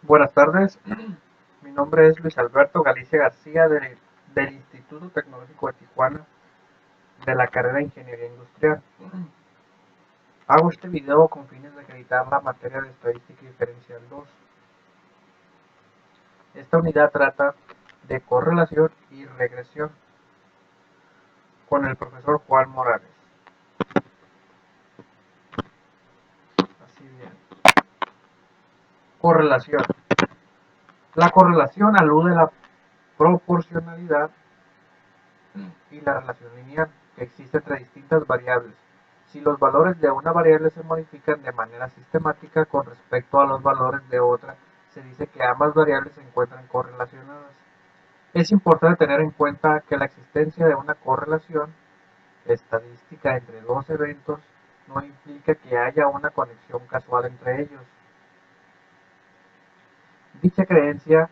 Buenas tardes, mi nombre es Luis Alberto Galicia García del Instituto Tecnológico de Tijuana de la carrera de Ingeniería Industrial. Hago este video con fines de acreditar la materia de Estadística Diferencial 2. Esta unidad trata de correlación y regresión con el profesor Juan Morales. Así bien. Correlación. La correlación alude a la proporcionalidad y la relación lineal que existe entre distintas variables. Si los valores de una variable se modifican de manera sistemática con respecto a los valores de otra, se dice que ambas variables se encuentran correlacionadas. Es importante tener en cuenta que la existencia de una correlación estadística entre dos eventos no implica que haya una conexión casual entre ellos. Dicha creencia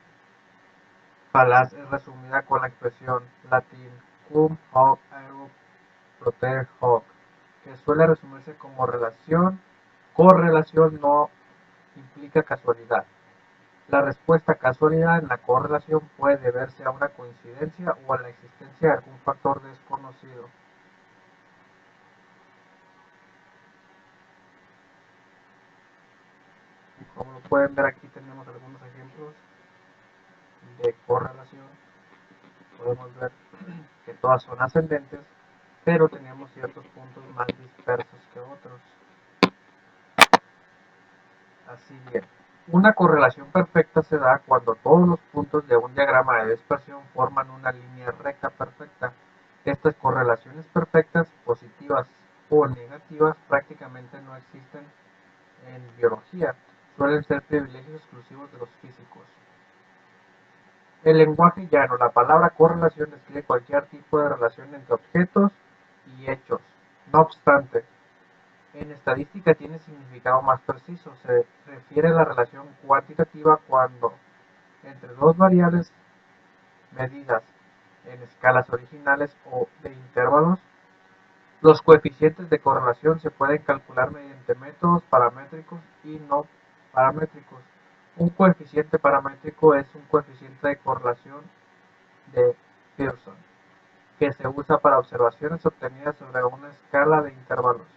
falaz es resumida con la expresión latín cum hoc ergo propter hoc, que suele resumirse como relación. Correlación no implica casualidad. La respuesta casualidad en la correlación puede deberse a una coincidencia o a la existencia de algún factor desconocido. Como lo pueden ver, aquí tenemos algunos ejemplos de correlación. Podemos ver que todas son ascendentes, pero tenemos ciertos puntos más dispersos que otros. Así bien, una correlación perfecta se da cuando todos los puntos de un diagrama de dispersión forman una línea recta perfecta. Estas correlaciones perfectas, positivas o negativas, prácticamente no existen en biología. Suelen ser privilegios exclusivos de los físicos. El lenguaje llano, la palabra correlación describe cualquier tipo de relación entre objetos y hechos. No obstante, en estadística tiene significado más preciso. Se refiere a la relación cuantitativa cuando entre dos variables medidas en escalas originales o de intervalos, los coeficientes de correlación se pueden calcular mediante métodos paramétricos y no paramétricos. Un coeficiente paramétrico es un coeficiente de correlación de Pearson que se usa para observaciones obtenidas sobre una escala de intervalos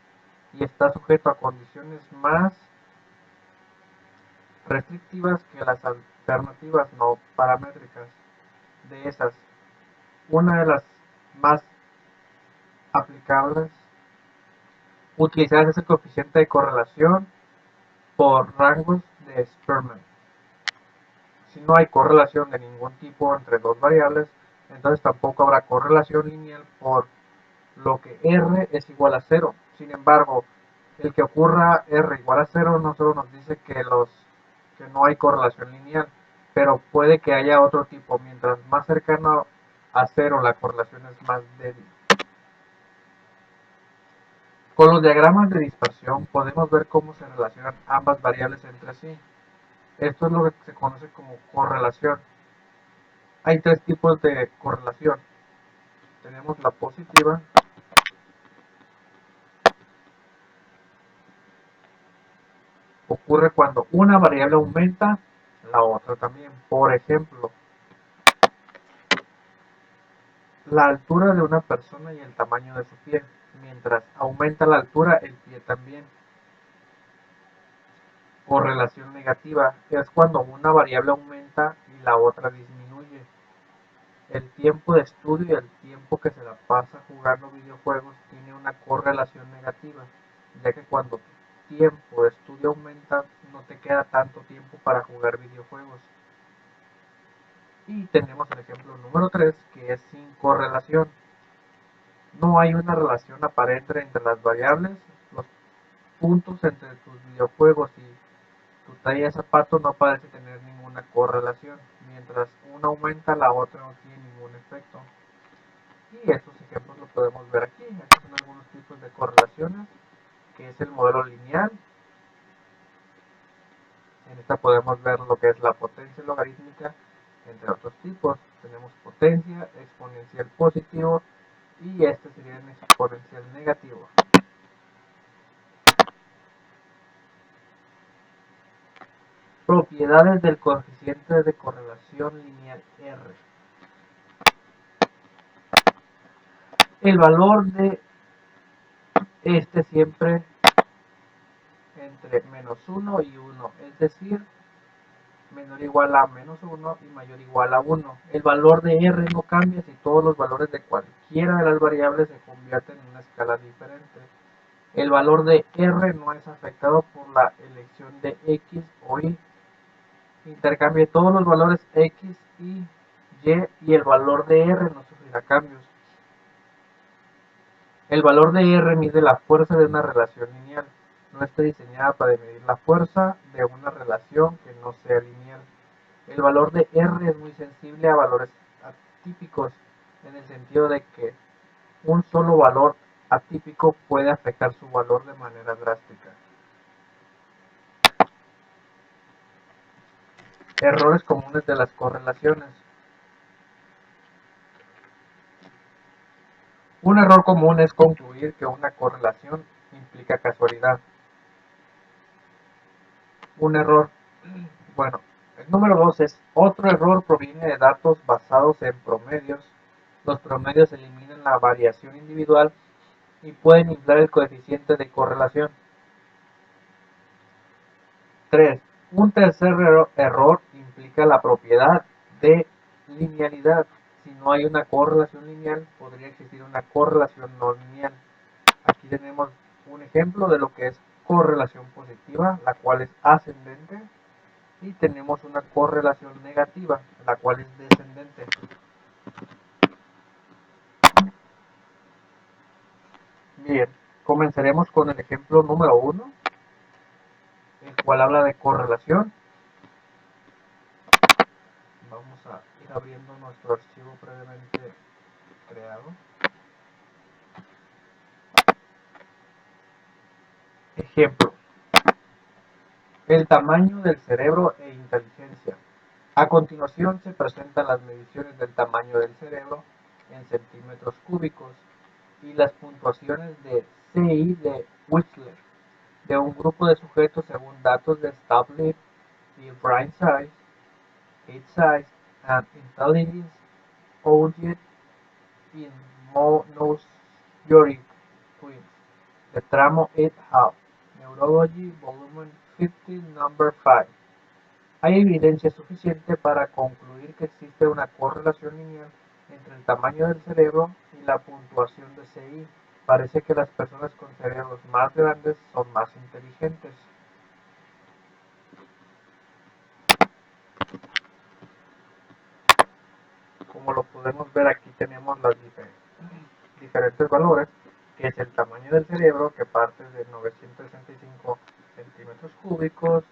y está sujeto a condiciones más restrictivas que las alternativas no paramétricas. De esas, una de las más aplicables utilizadas es el coeficiente de correlación por rangos de Spearman. Si no hay correlación de ningún tipo entre dos variables, entonces tampoco habrá correlación lineal, por lo que R es igual a cero. Sin embargo, el que ocurra R igual a cero no solo nos dice que no hay correlación lineal, pero puede que haya otro tipo. Mientras más cercano a cero la correlación es más débil. Con los diagramas de dispersión podemos ver cómo se relacionan ambas variables entre sí. Esto es lo que se conoce como correlación. Hay tres tipos de correlación. Tenemos la positiva, ocurre cuando una variable aumenta, la otra también. Por ejemplo, la altura de una persona y el tamaño de su pie. Mientras aumenta la altura, el pie también. Correlación negativa es cuando una variable aumenta y la otra disminuye. El tiempo de estudio y el tiempo que se la pasa jugando videojuegos tiene una correlación negativa, ya que cuando tu tiempo de estudio aumenta, no te queda tanto tiempo para jugar videojuegos. Y tenemos el ejemplo número 3, que es sin correlación. No hay una relación aparente entre las variables. Los puntos entre tus videojuegos y tu talla de zapato no parece tener ninguna correlación. Mientras una aumenta, la otra no tiene ningún efecto. Y estos ejemplos los podemos ver aquí. Aquí son algunos tipos de correlaciones, que es el modelo lineal. En esta podemos ver lo que es la potencia logarítmica, entre otros tipos. Tenemos potencia, exponencial positivo y este sería el exponencial negativo. Propiedades del coeficiente de correlación lineal R. El valor de este siempre entre -1 y 1, es decir, menor o igual a -1 y mayor o igual a 1. El valor de R no cambia si todos los valores de cualquiera de las variables se convierten en una escala diferente. El valor de R no es afectado por la elección de X o Y. Intercambie todos los valores X y el valor de R no sufrirá cambios. El valor de R mide la fuerza de una relación lineal. No está diseñada para medir la fuerza de una relación que no sea lineal. El valor de R es muy sensible a valores atípicos, en el sentido de que un solo valor atípico puede afectar su valor de manera drástica. Errores comunes de las correlaciones. Un error común es concluir que una correlación implica casualidad. Un error, bueno, el número 2 es otro error proviene de datos basados en promedios. Los promedios eliminan la variación individual y pueden inflar el coeficiente de correlación. 3. Un tercer error implica la propiedad de linealidad. Si no hay una correlación lineal, podría existir una correlación no lineal. Aquí tenemos un ejemplo de lo que es correlación positiva, la cual es ascendente, y tenemos una correlación negativa, la cual es descendente. Bien, comenzaremos con el ejemplo número 1, el cual habla de correlación. Vamos a ir abriendo nuestro archivo previamente creado. Ejemplo: el tamaño del cerebro e inteligencia. A continuación se presentan las mediciones del tamaño del cerebro en centímetros cúbicos y las puntuaciones de CI de Wechsler de un grupo de sujetos según datos de Stablitt y Brain Size, Head Size and Intelligence Audit in Monocytic Twins, de Tramo et al. Neurology, Volume 15, Number 5. Hay evidencia suficiente para concluir que existe una correlación lineal entre el tamaño del cerebro y la puntuación de CI. Parece que las personas con cerebros más grandes son más inteligentes. Como lo podemos ver, aquí tenemos los diferentes valores, que es el tamaño del cerebro, que parte de 965 centímetros cúbicos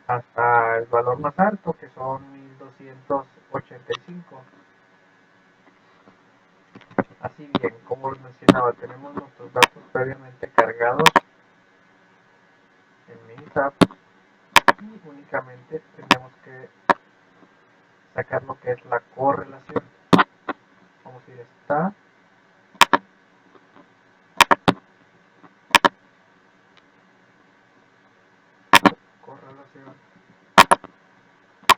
hasta el valor más alto, que son 1285. Así bien, como les mencionaba, tenemos nuestros datos previamente cargados en Minitab y únicamente tenemos que sacar lo que es la correlación. Vamos a ir a esta correlación,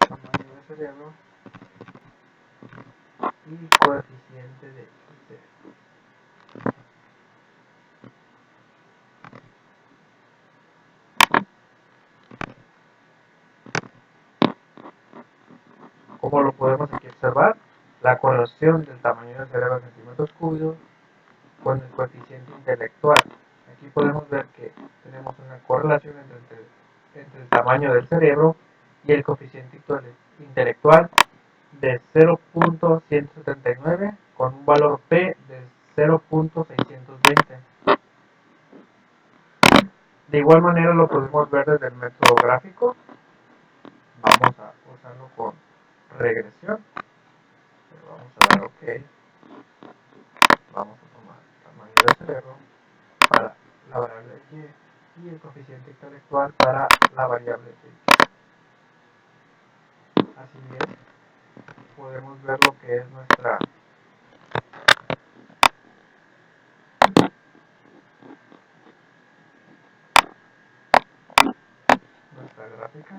tamaño de cerebro y coeficiente de IC. Como lo podemos aquí observar, la correlación del tamaño del cerebro en centímetros cúbicos con el coeficiente intelectual. Aquí podemos ver que tenemos una correlación entre el tamaño del cerebro y el coeficiente intelectual de 0.179 con un valor P de 0.620. De igual manera lo podemos ver desde el método gráfico. Vamos a usarlo con regresión. Pero vamos a dar OK. Vamos a tomar el tamaño del cerebro para la variable Y el coeficiente intelectual para la variable X. Así bien, podemos ver lo que es nuestra gráfica.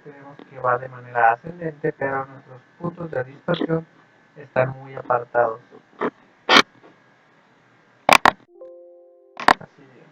tenemos que va de manera ascendente, pero nuestros puntos de dispersión están muy apartados. Así bien.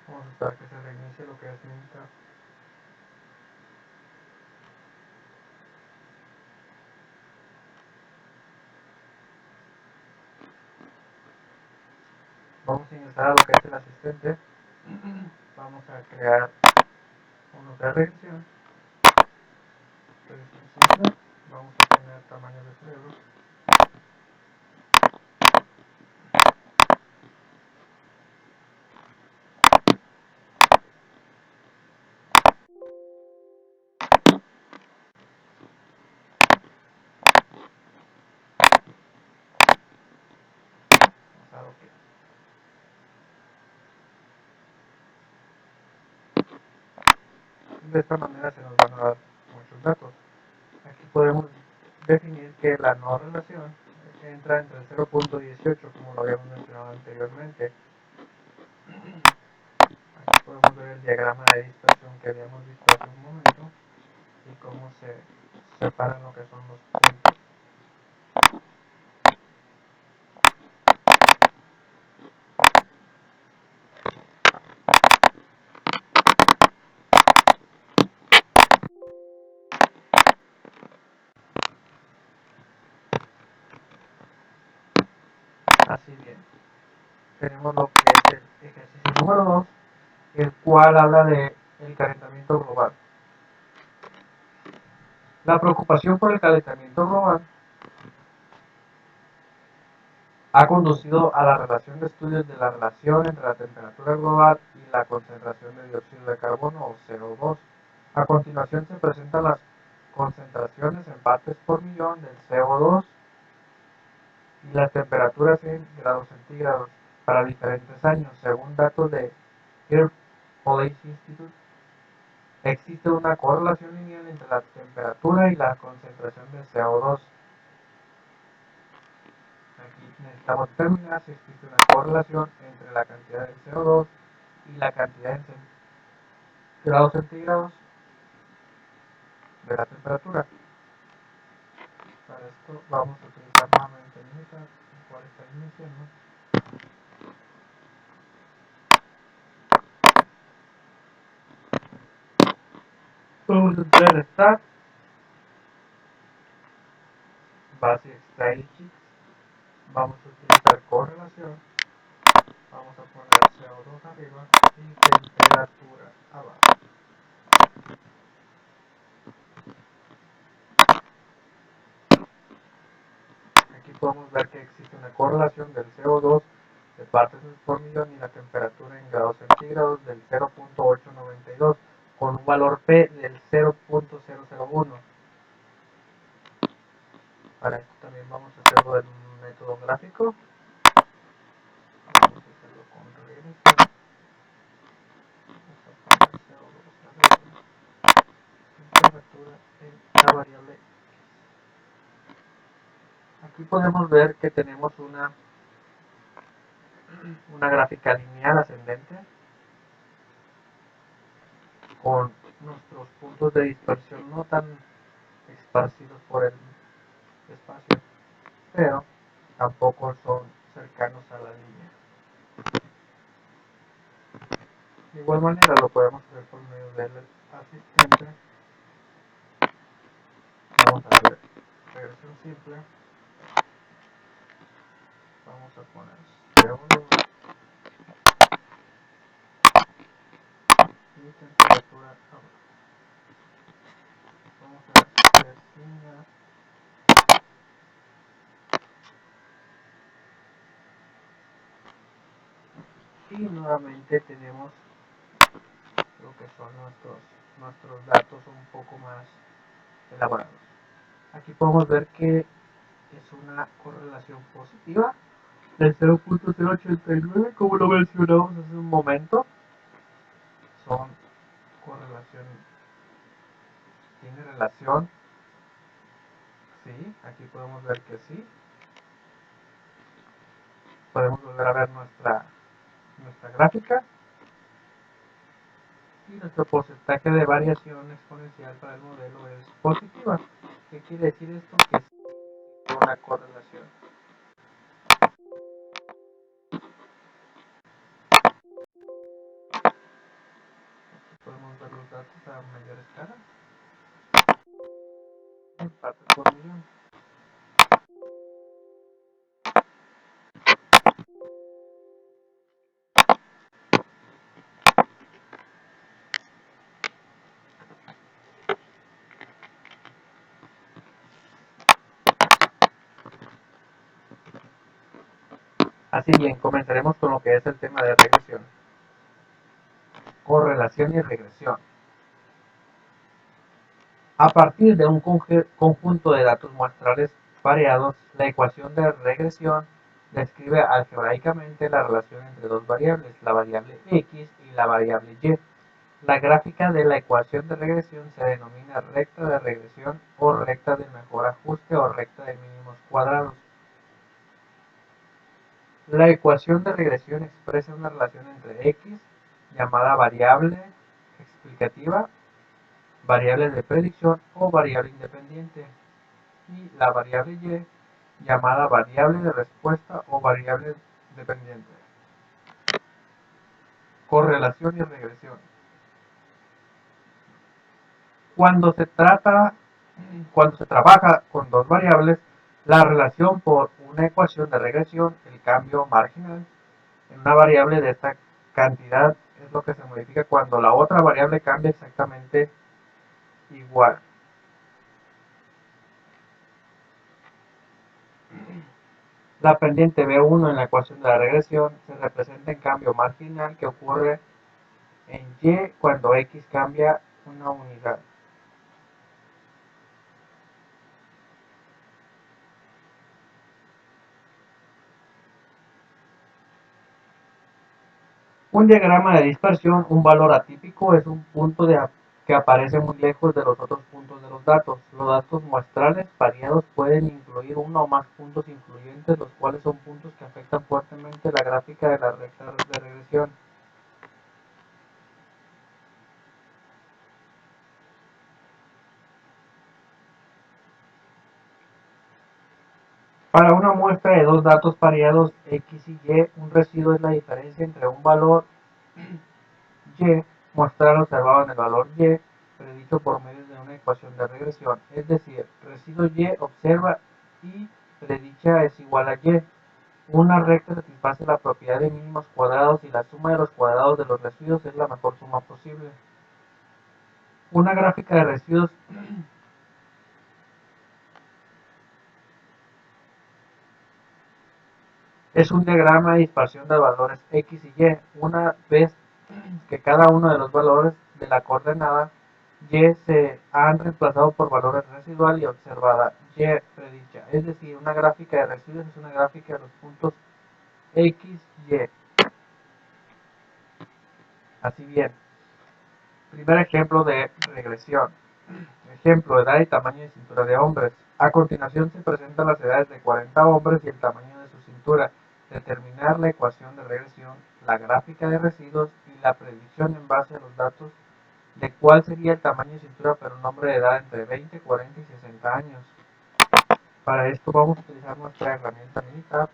Vamos a esperar que se reinicie lo que ya se inicia. Vamos a ingresar a lo que es el asistente. Vamos a crear unos de regresión. Simple. Vamos a tener tamaño de cerebro. Vamos a dar OK. De esta manera se nos van a dar muchos datos. Aquí podemos definir que la no relación entra entre el 0.18, como lo habíamos mencionado anteriormente. Aquí podemos ver el diagrama de dispersión que habíamos visto hace un momento y cómo se separan lo que son los puntos. Así bien, tenemos lo que es el ejercicio número 2, el cual habla de el calentamiento global. La preocupación por el calentamiento global ha conducido a la relación de estudios de la relación entre la temperatura global y la concentración de dióxido de carbono o CO2. A continuación se presentan las concentraciones en partes por millón del CO2 y las temperaturas en grados centígrados para diferentes años. Según datos de Air Policy Institute, existe una correlación lineal entre la temperatura y la concentración de CO2. Aquí necesitamos determinar si existe una correlación entre la cantidad de CO2 y la cantidad en grados centígrados de la temperatura. Para esto vamos a utilizar nuevamente el Minitab, el cual está iniciando. Vamos a entrar en Start, Basic Statistics, vamos a utilizar correlación, vamos a poner CO2 arriba y temperatura abajo. Aquí podemos ver que existe una correlación del CO2 de partes por millón y la temperatura en grados centígrados del 0.892 con un valor P del 0.001. Para esto también vamos a hacerlo en un método gráfico. Vamos a hacerlo con regresión. Vamos a poner CO2 arriba, temperatura en la variable X. Aquí podemos ver que tenemos una gráfica lineal ascendente con nuestros puntos de dispersión no tan esparcidos por el espacio, pero tampoco son cercanos a la línea. De igual manera lo podemos hacer por medio del asistente. Vamos a ver regresión simple. Vamos a poner CO2 y temperatura ahora. Vamos a hacer señal. Y nuevamente tenemos lo que son nuestros datos un poco más elaborados. Aquí podemos ver que es una correlación positiva del 0.089, como lo mencionamos hace un momento. Son correlación, tiene relación, sí, aquí podemos ver que sí. Podemos volver a ver nuestra gráfica y nuestro porcentaje de variación exponencial para el modelo es positiva. ¿Qué quiere decir esto? Que es una correlación. Podemos ver los datos a mayor escala. En partes por millón. Así bien, comenzaremos con lo que es el tema de regresión. Correlación y regresión. A partir de un conjunto de datos muestrales variados, la ecuación de regresión describe algebraicamente la relación entre dos variables, la variable x y la variable y. La gráfica de la ecuación de regresión se denomina recta de regresión o recta de mejor ajuste o recta de mínimos cuadrados. La ecuación de regresión expresa una relación entre x, llamada variable explicativa, variable de predicción o variable independiente, y la variable y, llamada variable de respuesta o variable dependiente. Correlación y regresión. Cuando se trabaja con dos variables, la relación por una ecuación de regresión, el cambio marginal en una variable de esta cantidad es lo que se modifica cuando la otra variable cambia exactamente igual. La pendiente B1 en la ecuación de la regresión se representa en cambio marginal que ocurre en Y cuando X cambia una unidad. Un diagrama de dispersión, un valor atípico, es un punto que aparece muy lejos de los otros puntos de los datos. Los datos muestrales variados pueden incluir uno o más puntos influyentes, los cuales son puntos que afectan fuertemente la gráfica de la recta de regresión. Para una muestra de dos datos variados X y Y, un residuo es la diferencia entre un valor Y muestral observado en el valor Y predicho por medio de una ecuación de regresión. Es decir, residuo Y observa y predicha es igual a Y. Una recta satisface la propiedad de mínimos cuadrados y la suma de los cuadrados de los residuos es la mejor suma posible. Una gráfica de residuos es un diagrama de dispersión de valores X y Y. Una vez que cada uno de los valores de la coordenada Y se han reemplazado por valores residual y observada Y predicha. Es decir, una gráfica de residuos es una gráfica de los puntos X, Y. Así bien, primer ejemplo de regresión. Ejemplo, edad y tamaño de cintura de hombres. A continuación se presentan las edades de 40 hombres y el tamaño de su cintura. Determinar la ecuación de regresión, la gráfica de residuos y la predicción en base a los datos de cuál sería el tamaño de cintura para un hombre de edad entre 20, 40 y 60 años. Para esto vamos a utilizar nuestra herramienta Minitab.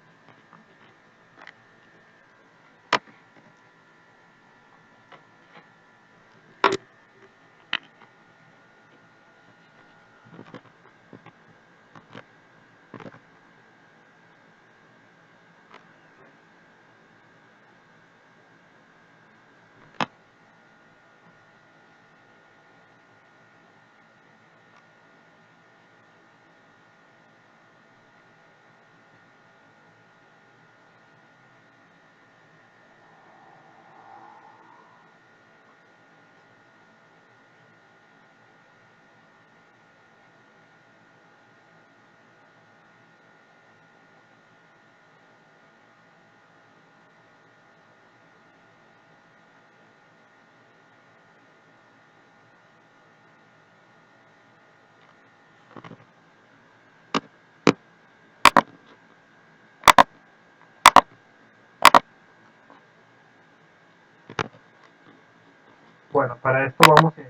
Bueno, para esto vamos a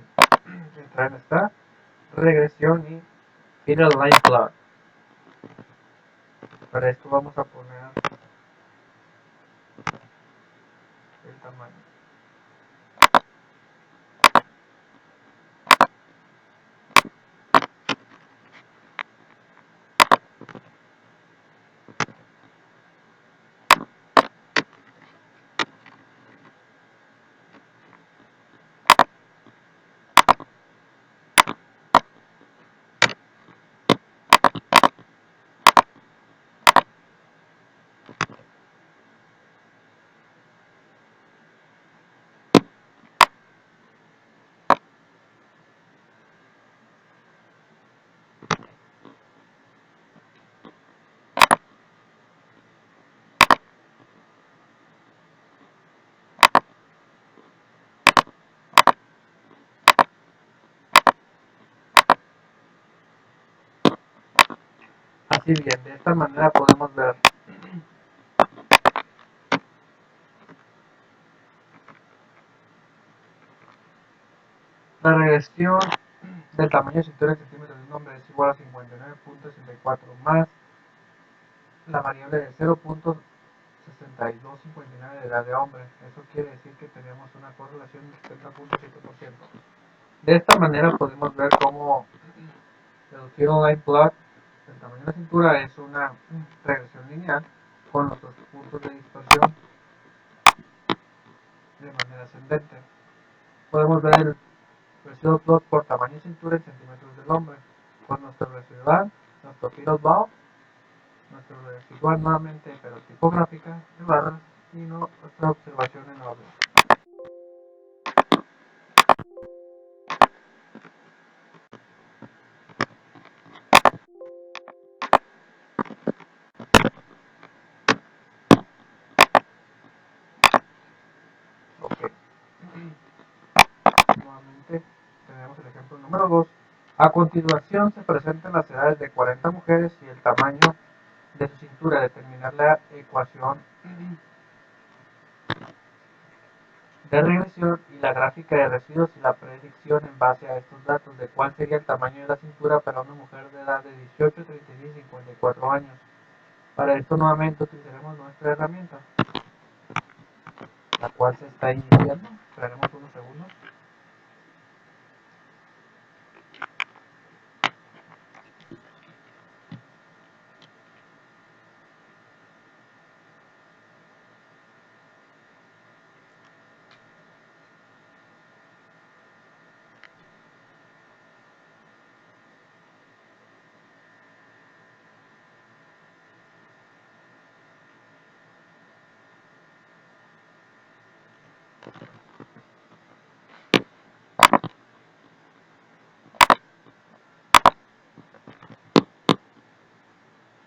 entrar en esta regresión y ir al line plot. Para esto vamos a poner el tamaño. Así bien, de esta manera podemos ver la regresión del tamaño de cintura en centímetros de un hombre es igual a 59.64 más la variable de 0.6259 de edad de hombre. Eso quiere decir que tenemos una correlación del 70.7%. De esta manera podemos ver cómo reducir un line plot del tamaño de la cintura es una regresión lineal con los dos puntos de dispersión de manera ascendente. Podemos ver el residual plot por tamaño de cintura en centímetros del hombre, con nuestro residual, nuestro field bound, nuestro residual nuevamente pero tipográfica de barras y nuestra observación en orden. Ok. Nuevamente tenemos el ejemplo número 2. A continuación se presentan las edades de 40 mujeres y el tamaño de su cintura. Determinar la ecuación de regresión y la gráfica de residuos y la predicción en base a estos datos de cuál sería el tamaño de la cintura para una mujer de edad de 18, 36 y 54 años. Para esto nuevamente utilizaremos nuestra herramienta, la cual se está iniciando. Esperaremos unos segundos.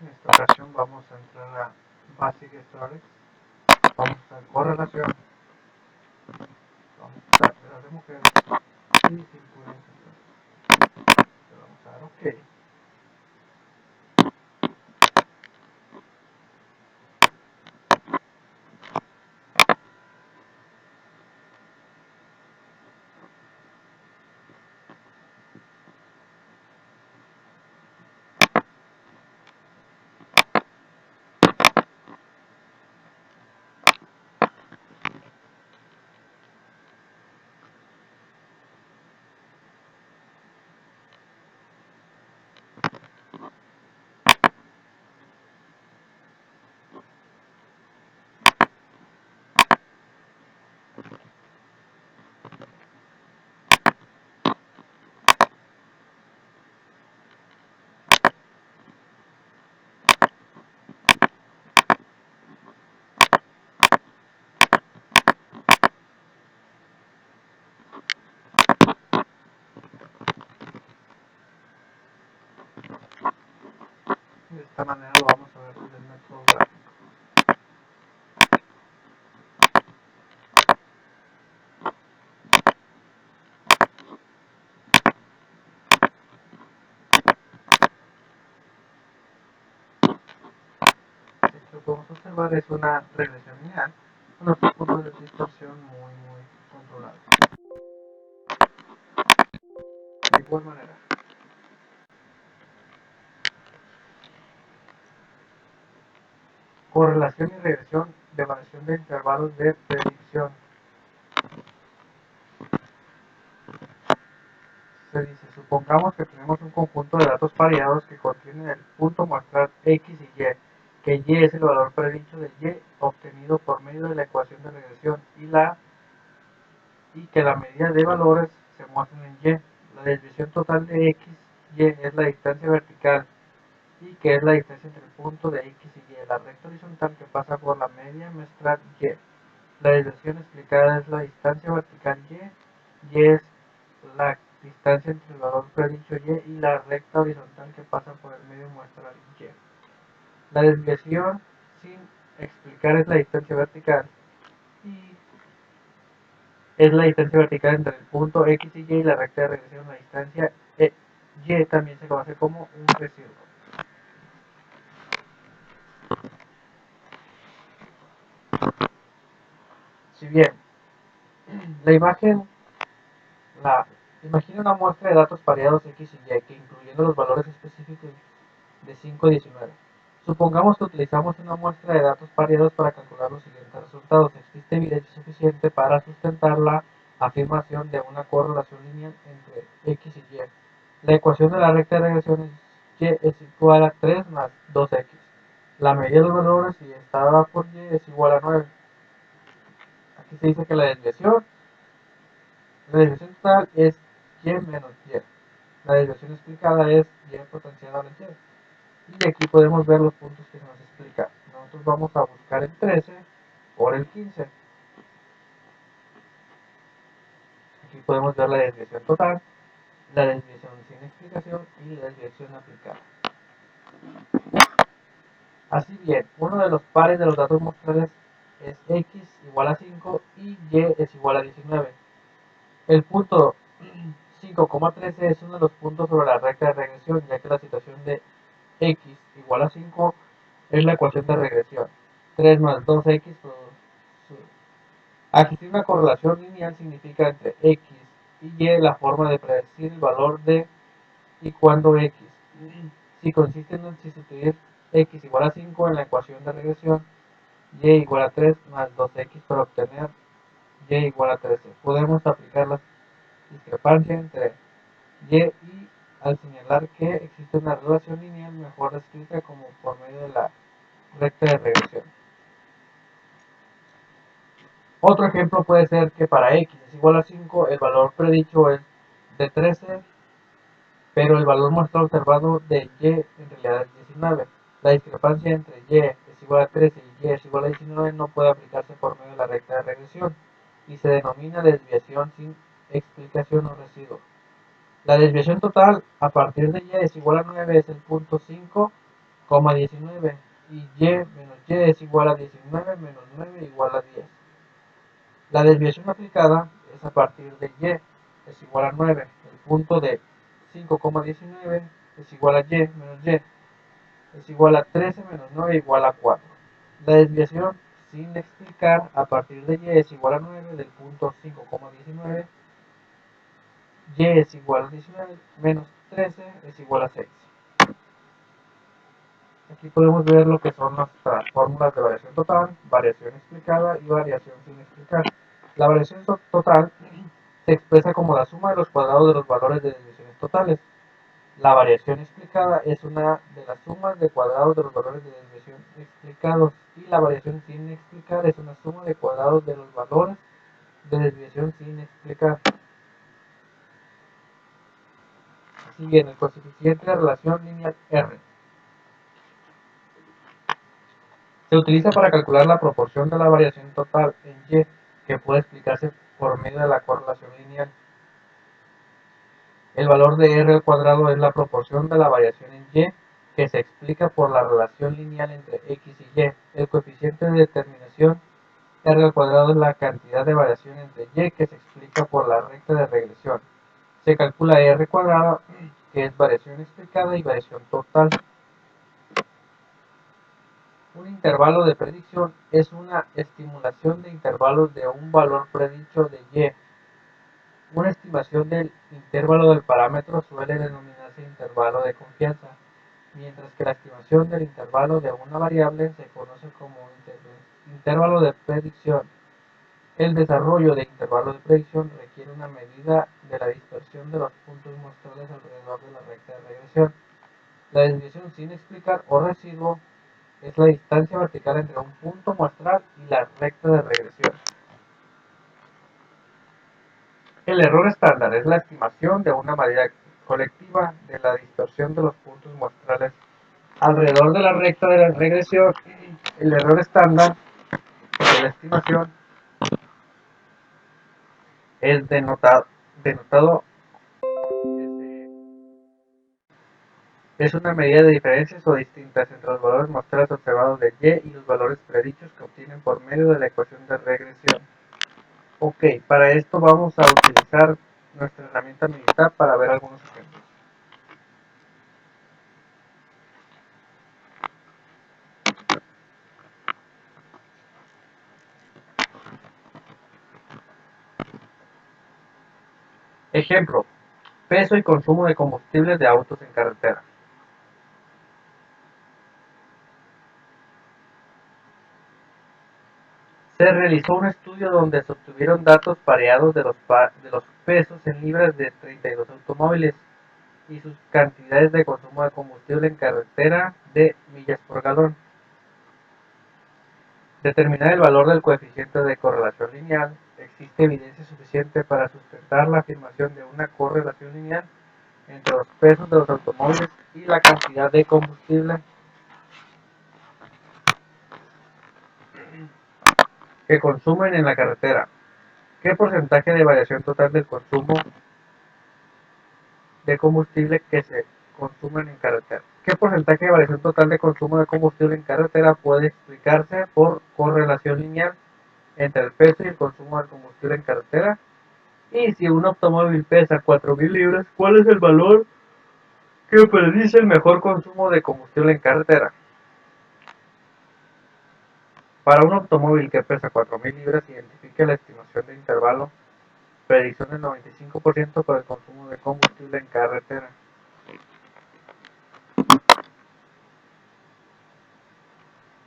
En esta ocasión vamos a entrar a Basic Statistics. Vamos a usar correlación. Vamos a usar edad de mujeres y cintura en centímetros. Le vamos a dar OK. De esta manera lo vamos a ver desde el método gráfico. Lo que podemos observar es una regresión lineal con nuestros puntos de distorsión muy controlados. igual manera. Correlación y regresión de variación de intervalos de predicción. Se dice, supongamos que tenemos un conjunto de datos pareados que contienen el punto muestral X y Y, que Y es el valor predicho de Y obtenido por medio de la ecuación de regresión y que la medida de valores se muestran en Y. La desviación total de X, Y es la distancia vertical y que es la distancia entre el punto de X y Y, la recta horizontal que pasa por la media muestral Y. La desviación explicada es la distancia vertical Y es la distancia entre el valor predicho y la recta horizontal que pasa por el medio muestral Y. La desviación sin explicar es la distancia vertical y es la distancia vertical entre el punto X y Y la recta de regresión. La distancia Y también se conoce como un residuo. Si bien la imagen imagina una muestra de datos pareados X y Y que incluyendo los valores específicos de 5 a 19. Supongamos que utilizamos una muestra de datos pareados para calcular los siguientes resultados. Existe evidencia suficiente para sustentar la afirmación de una correlación lineal entre X y Y. La ecuación de la recta de regresión es Y es igual a 3 más 2X. La medida de los valores y está dada por Y es igual a 9. Aquí se dice que la desviación total es Y menos Y. La desviación explicada es Y potencial a la Y. Y aquí podemos ver los puntos que se nos explica. Nosotros vamos a buscar el 13 por el 15. Aquí podemos ver la desviación total, la desviación sin explicación y la desviación aplicada. Así bien, uno de los pares de los datos muestrales es X igual a 5 y Y es igual a 19. El punto 5,13 es uno de los puntos sobre la recta de regresión, ya que la situación de X igual a 5 es la ecuación de regresión. 3 más 2X existir una correlación lineal significa entre X y Y la forma de predecir el valor de y cuando X. Si consiste en sustituir X igual a 5 en la ecuación de regresión, Y igual a 3 más 2X para obtener Y igual a 13. Podemos aplicar la discrepancia entre Y al señalar que existe una relación lineal mejor descrita como por medio de la recta de regresión. Otro ejemplo puede ser que para X es igual a 5, el valor predicho es de 13, pero el valor muestral observado de Y en realidad es 19. La discrepancia entre Y es igual a 13 y Y es igual a 19 no puede aplicarse por medio de la recta de regresión y se denomina desviación sin explicación o residuo. La desviación total a partir de Y es igual a 9 es el punto 5,19 y Y menos Y es igual a 19 menos 9 igual a 10. La desviación aplicada es a partir de Y es igual a 9. El punto de 5,19 es igual a Y menos Y es igual a 13 menos 9 igual a 4. La desviación sin explicar a partir de Y es igual a 9 del punto 5,19. Y es igual a 19 menos 13 es igual a 6. Aquí podemos ver lo que son nuestras fórmulas de variación total, variación explicada y variación sin explicar. La variación total se expresa como la suma de los cuadrados de los valores de desviaciones totales. La variación explicada es una de las sumas de cuadrados de los valores de desviación explicados y la variación sin explicar es una suma de cuadrados de los valores de desviación sin explicar. Así bien, el coeficiente de relación lineal R se utiliza para calcular la proporción de la variación total en Y, que puede explicarse por medio de la correlación lineal. El valor de R al cuadrado es la proporción de la variación en Y, que se explica por la relación lineal entre X y Y. El coeficiente de determinación R al cuadrado es la cantidad de variación entre Y que se explica por la recta de regresión. Se calcula R cuadrado, que es variación explicada y variación total. Un intervalo de predicción es una estimulación de intervalos de un valor predicho de Y Una estimación del intervalo del parámetro suele denominarse intervalo de confianza, mientras que la estimación del intervalo de una variable se conoce como intervalo de predicción. El desarrollo de intervalos de predicción requiere una medida de la dispersión de los puntos muestrales alrededor de la recta de regresión. La desviación sin explicar o residuo es la distancia vertical entre un punto muestral y la recta de regresión. El error estándar es la estimación de una medida colectiva de la dispersión de los puntos muestrales alrededor de la recta de la regresión. El error estándar de la estimación es denotado es una medida de diferencias o distintas entre los valores muestrales observados de y los valores predichos que obtienen por medio de la ecuación de regresión. Ok, para esto vamos a utilizar nuestra herramienta militar para ver algunos ejemplos. Ejemplo, peso y consumo de combustibles de autos en carretera. Se realizó un estudio donde se obtuvieron datos pareados de los pesos en libras de 32 automóviles y sus cantidades de consumo de combustible en carretera de millas por galón. Determinar el valor del coeficiente de correlación lineal. Existe evidencia suficiente para sustentar la afirmación de una correlación lineal entre los pesos de los automóviles y la cantidad de combustible que consumen en la carretera. ¿Qué porcentaje de variación total del consumo de combustible que se consumen en carretera? ¿Qué porcentaje de variación total de consumo de combustible en carretera puede explicarse por correlación lineal entre el peso y el consumo de combustible en carretera? Y si un automóvil pesa 4.000 libras, ¿cuál es el valor que predice el mejor consumo de combustible en carretera? Para un automóvil que pesa 4.000 libras, identifique la estimación de intervalo predicción del 95% para el consumo de combustible en carretera.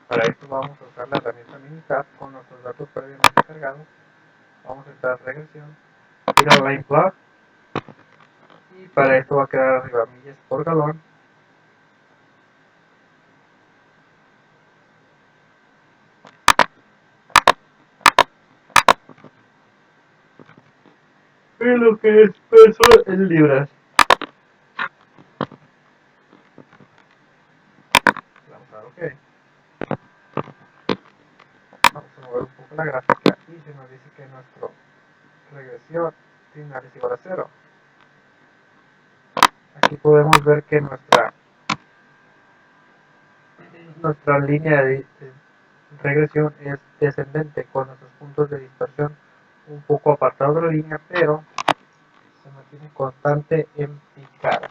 Para esto vamos a usar la herramienta Minitab con nuestros datos previamente cargados. Vamos a entrar regresión, ir a line plot y para esto va a quedar arriba millas por galón. Y lo que es peso en libras. Vamos a dar OK. Vamos a mover un poco la gráfica y se nos dice que nuestra regresión final es igual a 0. Aquí podemos ver que nuestra línea de regresión es descendente con nuestros puntos de dispersión un poco apartados de la línea, pero se mantiene constante en picada.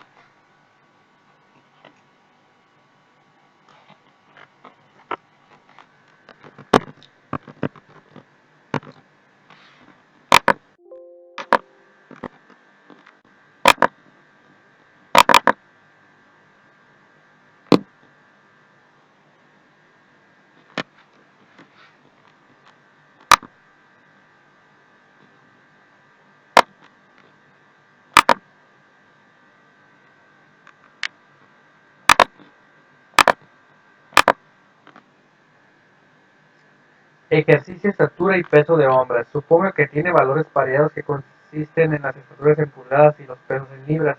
Ejercicio, estatura y peso de hombres. Suponga que tiene valores pareados que consisten en las estaturas en pulgadas y los pesos en libras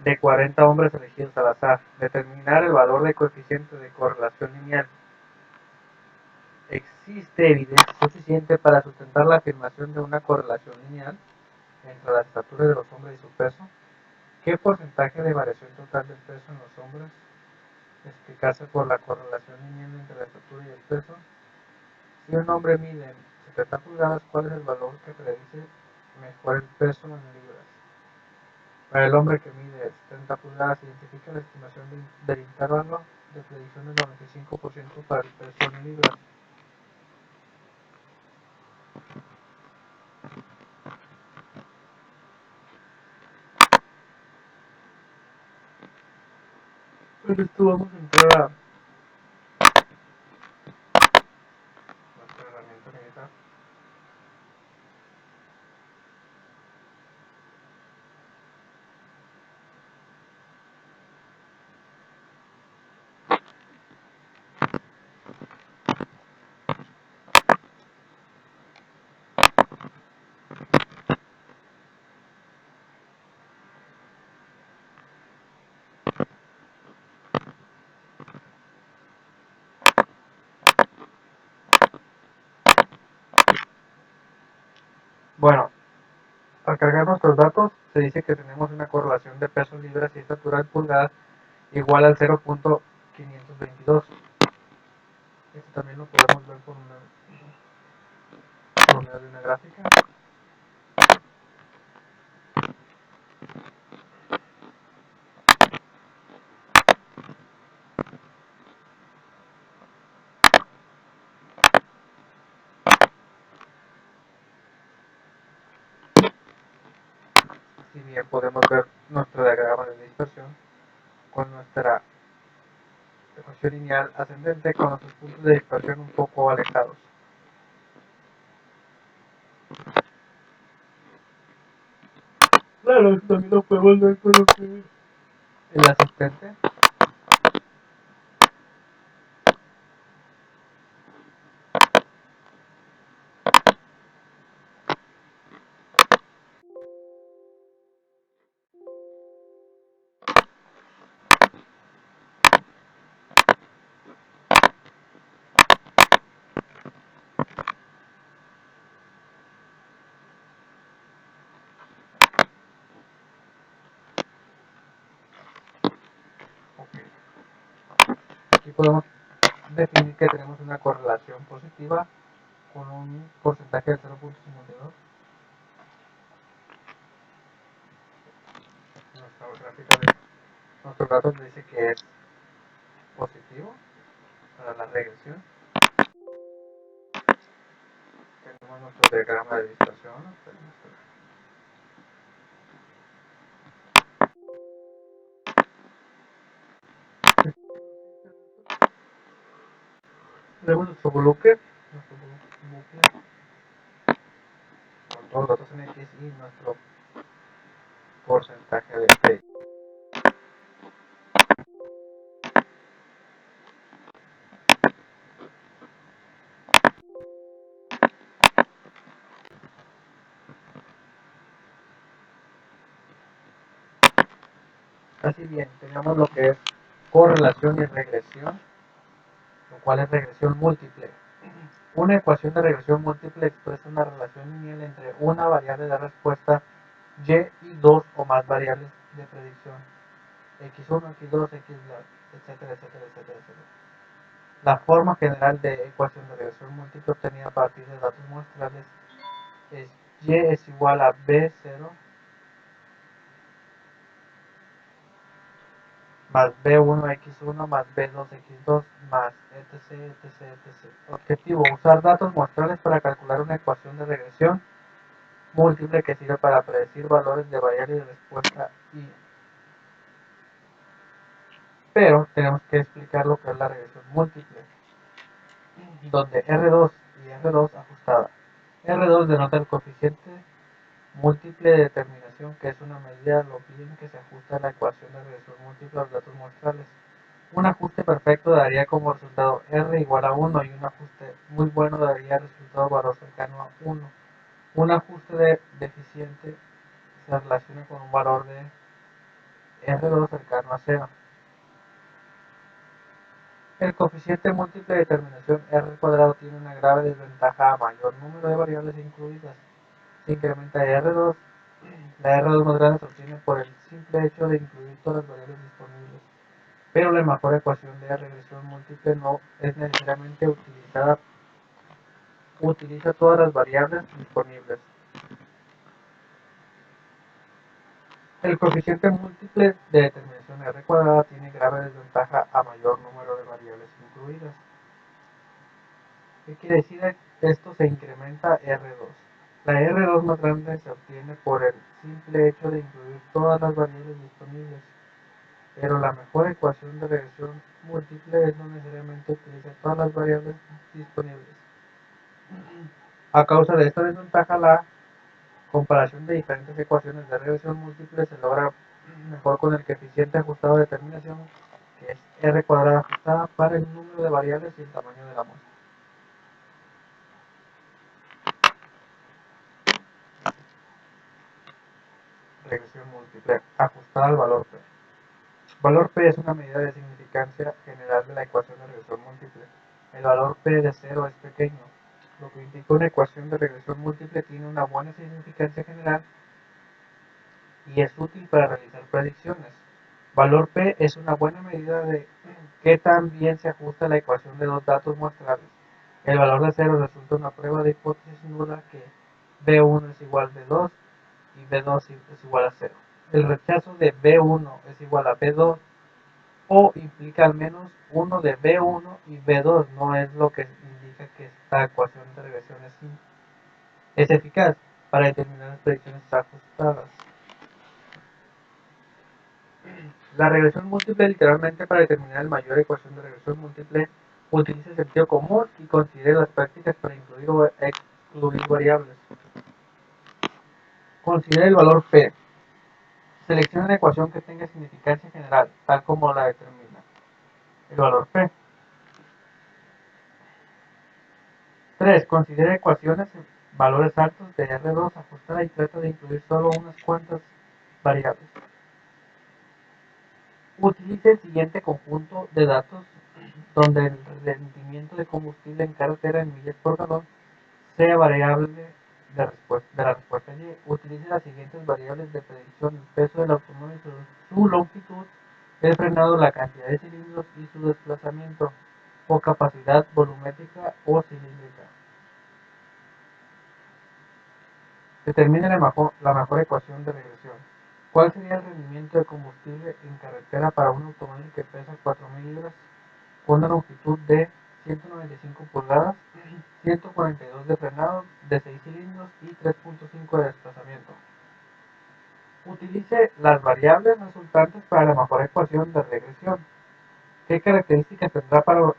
de 40 hombres elegidos al azar. Determinar el valor de coeficiente de correlación lineal. Existe evidencia suficiente para sustentar la afirmación de una correlación lineal entre la estatura de los hombres y su peso. ¿Qué porcentaje de variación total del peso en los hombres explicarse por la correlación lineal entre la estatura y el peso? Si un hombre mide 70 pulgadas, ¿cuál es el valor que predice mejor el peso en libras? Para el hombre que mide 70 pulgadas, identifica la estimación del intervalo de predicción del 95% para el peso en libras. Con esto vamos a entrar a nuestra herramienta militar. Bueno, al cargar nuestros datos se dice que tenemos una correlación de peso en libras y estatura en pulgadas igual al 0.522. Esto también lo podemos ver por medio de una gráfica. Si bien podemos ver nuestro diagrama de dispersión con nuestra ecuación lineal ascendente con nuestros puntos de dispersión un poco alejados. Claro, también lo podemos ver con lo que es el asistente. Aquí podemos definir que tenemos una correlación positiva con un porcentaje de 0.52. Nuestra gráfica de nuestros datos dice que es positivo para la regresión. Tenemos nuestro diagrama de dispersión. Tenemos nuestro bucle con todos los datos en X y nuestro porcentaje de P. Así bien, tenemos lo que es correlación y regresión, lo cual es regresión múltiple. Una ecuación de regresión múltiple expresa una relación lineal entre una variable de respuesta y dos o más variables de predicción, x1, x2, x, etcétera, etcétera, etcétera, etcétera. La forma general de ecuación de regresión múltiple obtenida a partir de datos muestrales es y es igual a b0 más b1x1 más b2x2 más etc, etc, etc. Objetivo: usar datos muestrales para calcular una ecuación de regresión múltiple que sirve para predecir valores de variables de respuesta y. Pero tenemos que explicar lo que es la regresión múltiple, donde R2 y R2 ajustada. R2 denota el coeficiente múltiple de determinación, que es una medida de lo bien que se ajusta a la ecuación de regresión múltiple a los datos muestrales. Un ajuste perfecto daría como resultado R igual a 1 y un ajuste muy bueno daría resultado valor cercano a 1. Un ajuste deficiente se relaciona con un valor de R2 cercano a 0. El coeficiente múltiple de determinación R cuadrado tiene una grave desventaja a mayor número de variables incluidas. Se incrementa R2, la R2 más grande se obtiene por el simple hecho de incluir todas las variables disponibles. Pero la mejor ecuación de regresión múltiple no es necesariamente utiliza todas las variables disponibles. El coeficiente múltiple de determinación R cuadrada tiene grave desventaja a mayor número de variables incluidas. ¿Qué quiere decir? Esto se incrementa R2. La R2 más grande se obtiene por el simple hecho de incluir todas las variables disponibles. pero la mejor ecuación de regresión múltiple es no necesariamente utilizar todas las variables disponibles. A causa de esta desventaja, la comparación de diferentes ecuaciones de regresión múltiple se logra mejor con el coeficiente ajustado de determinación, que es r cuadrada ajustada para el número de variables y el tamaño de la muestra. Regresión múltiple ajustada al valor P. Valor P es una medida de significancia general de la ecuación de regresión múltiple. El valor P de 0 es pequeño, lo que indica una ecuación de regresión múltiple tiene una buena significancia general y es útil para realizar predicciones. Valor P es una buena medida de qué tan bien se ajusta la ecuación de dos datos muestrales. El valor de 0 resulta una prueba de hipótesis nula que B1 es igual a B2 y B2 es igual a 0. El rechazo de B1 es igual a B2 o implica al menos uno de B1 y B2, no es lo que indica que esta ecuación de regresión es eficaz para determinar las predicciones ajustadas. La regresión múltiple, literalmente para determinar la mayor ecuación de regresión múltiple, utiliza el sentido común y considera las prácticas para incluir o excluir variables. Considera el valor P. Selecciona una ecuación que tenga significancia general, tal como la determina el valor P. 3. Considera ecuaciones en valores altos de R2 ajustada y trata de incluir solo unas cuantas variables. Utilice el siguiente conjunto de datos donde el rendimiento de combustible en carretera en millas por galón sea variable de la respuesta Y. Utilice las siguientes variables de predicción: el peso del automóvil, su longitud, el frenado, la cantidad de cilindros y su desplazamiento, o capacidad volumétrica o cilíndrica. Determine la mejor ecuación de regresión. ¿Cuál sería el rendimiento de combustible en carretera para un automóvil que pesa 4.000 libras con una longitud de 195 pulgadas, 142 de frenado, de 6 cilindros y 3.5 de desplazamiento? Utilice las variables resultantes para la mejor ecuación de regresión. ¿Qué características tendrá para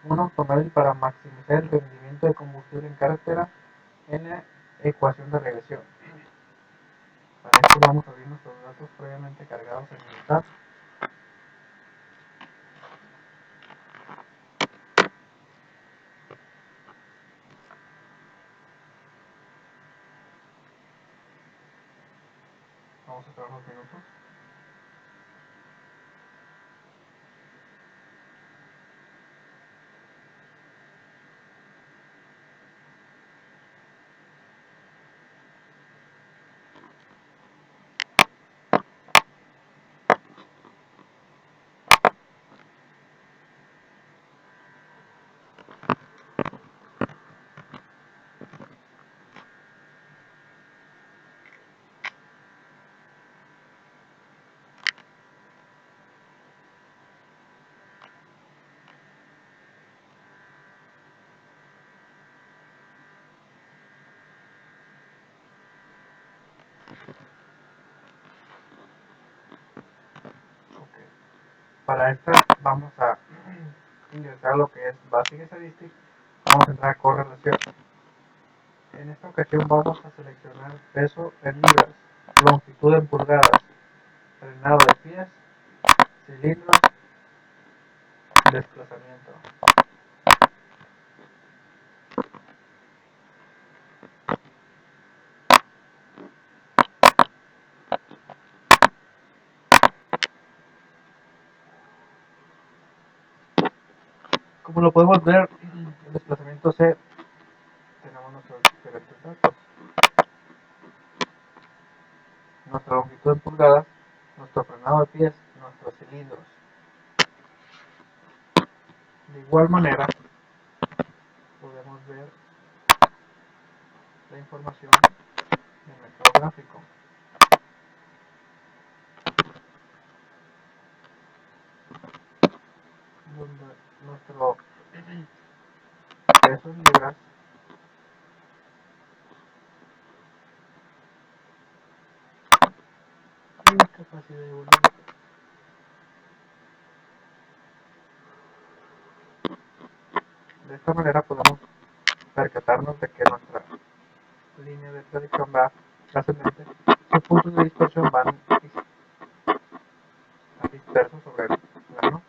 un automóvil para maximizar el rendimiento de combustible en carretera en la ecuación de regresión? Para esto vamos a abrir nuestros datos previamente cargados en el tab. Vamos a esperar unos minutos. Okay. Para esta vamos a ingresar lo que es Basic Statistics. Vamos a entrar a correlación. En esta ocasión vamos a seleccionar peso en libras, longitud en pulgadas, frenado de pies, cilindros, desplazamiento. Como lo podemos ver, el desplazamiento C, tenemos nuestros diferentes datos. Nuestra longitud en pulgadas, nuestro frenado de pies, nuestros cilindros. De igual manera, podemos ver la información de nuestro gráfico, donde nuestro peso en libras, y capacidad de volumen. De esta manera podemos percatarnos de que nuestra línea de predicción va ascendente, sus puntos de dispersión van dispersos sobre el plano.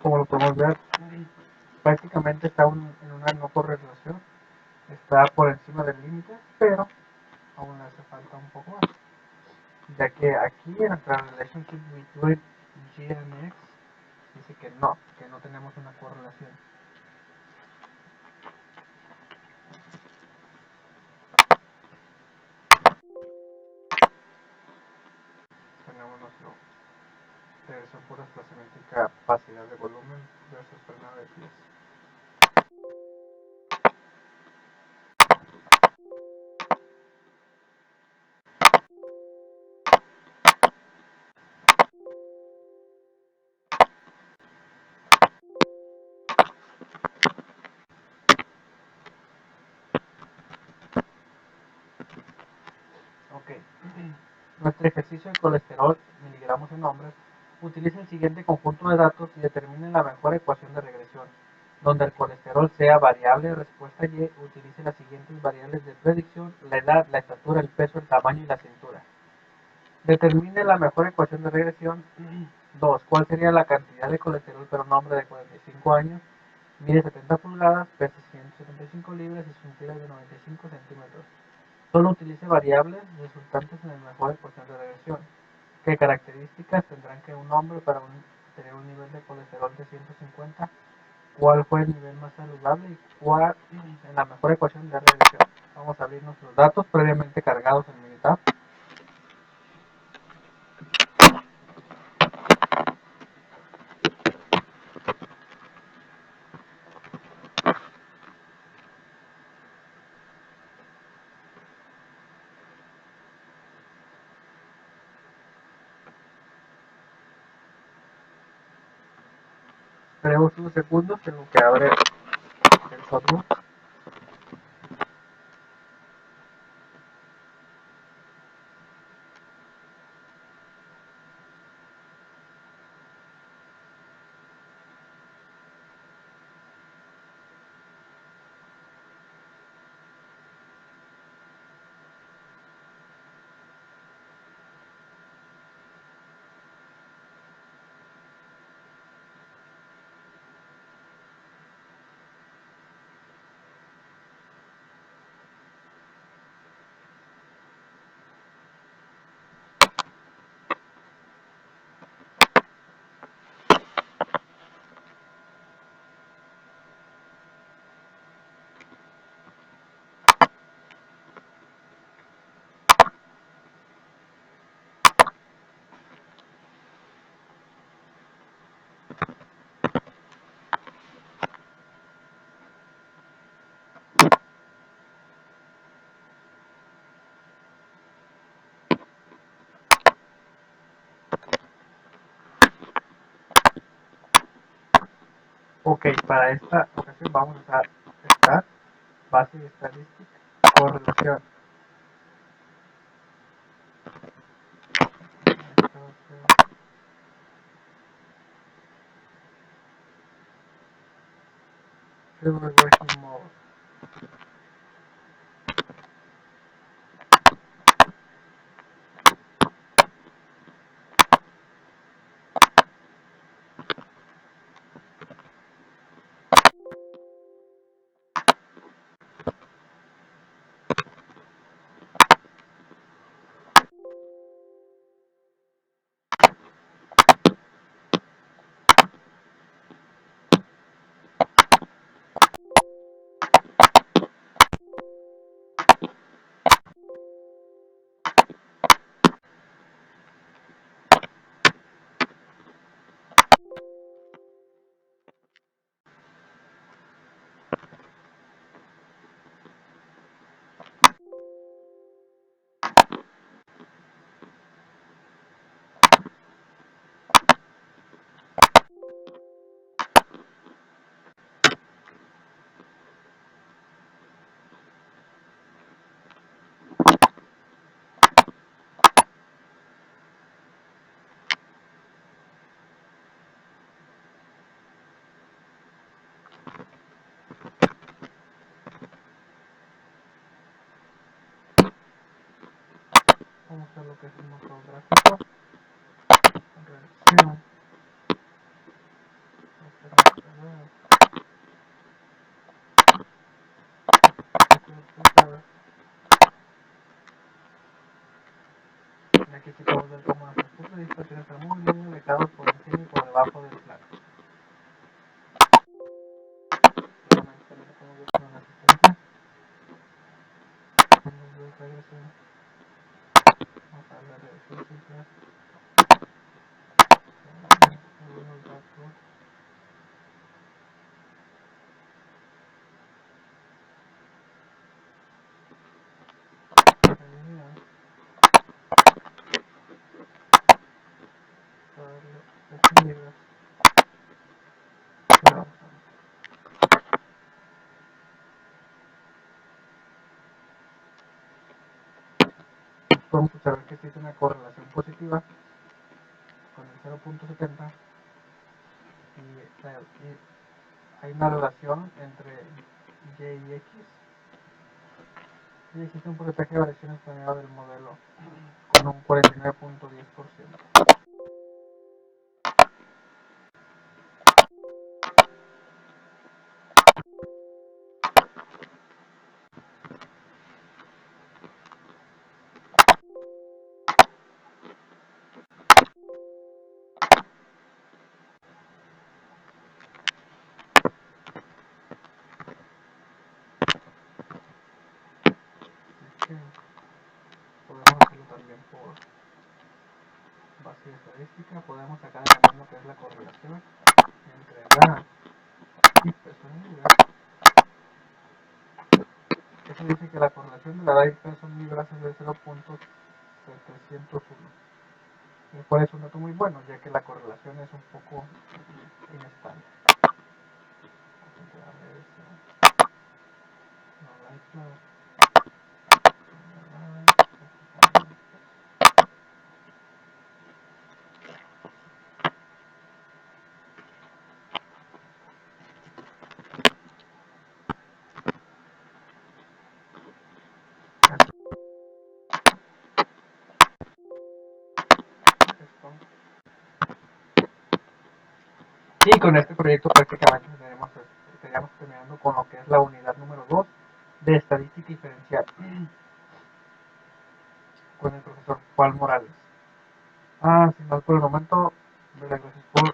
Como lo podemos ver, prácticamente está en una no correlación, está por encima del límite, pero aún le hace falta un poco más, ya que aquí en nuestra relationship between G and X dice que no tenemos una correlación. Tenemos nuestro regresión por desplazamiento y capacidad de volumen versus frenado de pies. Ok. Nuestro ejercicio de colesterol, miligramos en hombres, utiliza el siguiente conjunto de datos y determine la mejor ecuación de regresión. Donde el colesterol sea variable de respuesta Y, utilice las siguientes variables de predicción: la edad, la estatura, el peso, el tamaño y la cintura. Determine la mejor ecuación de regresión. 2. ¿Cuál sería la cantidad de colesterol para un hombre de 45 años? Mide 70 pulgadas, pesa 175 libras y su altura es de 95 centímetros. Solo utilice variables resultantes en la mejor ecuación de regresión. ¿Qué características tendrán que un hombre para tener un nivel de colesterol de 150? ¿Cuál fue el nivel más saludable y cuál en la mejor ecuación de regresión? Vamos a abrir nuestros datos previamente cargados en Minitab. Esperemos unos segundos en lo que abre el software. Ok, para esta ocasión vamos a usar stat, base de estadística, correlación. Regression mode. vamos a ver lo que es el motor gráfico. Reacción. Aquí sí podemos ver cómo nuestros puntos de vista tienen que estar muy bien alejados por encima y por debajo del plano. Solamente también podemos ver con una asistencia. Vamos a ver regresión. Vamos a ver regresión simple. Algunos datos. Definidas. Podemos observar que existe una correlación positiva con el 0.70 y hay una relación entre y y x y existe un porcentaje de variación estimada del modelo con un 49.10%. Podemos hacerlo también por base de estadística. Podemos sacar también lo que es la correlación entre edad y peso en libras. Eso dice que la correlación de la edad y peso en libras es de 0.701. El cual es un dato muy bueno, ya que la correlación es un poco inestable. A ver eso. No hay claro. Y con este proyecto prácticamente estaríamos terminando con lo que es la unidad número 2 de estadística diferencial con el profesor Juan Morales. Sin más por el momento, gracias por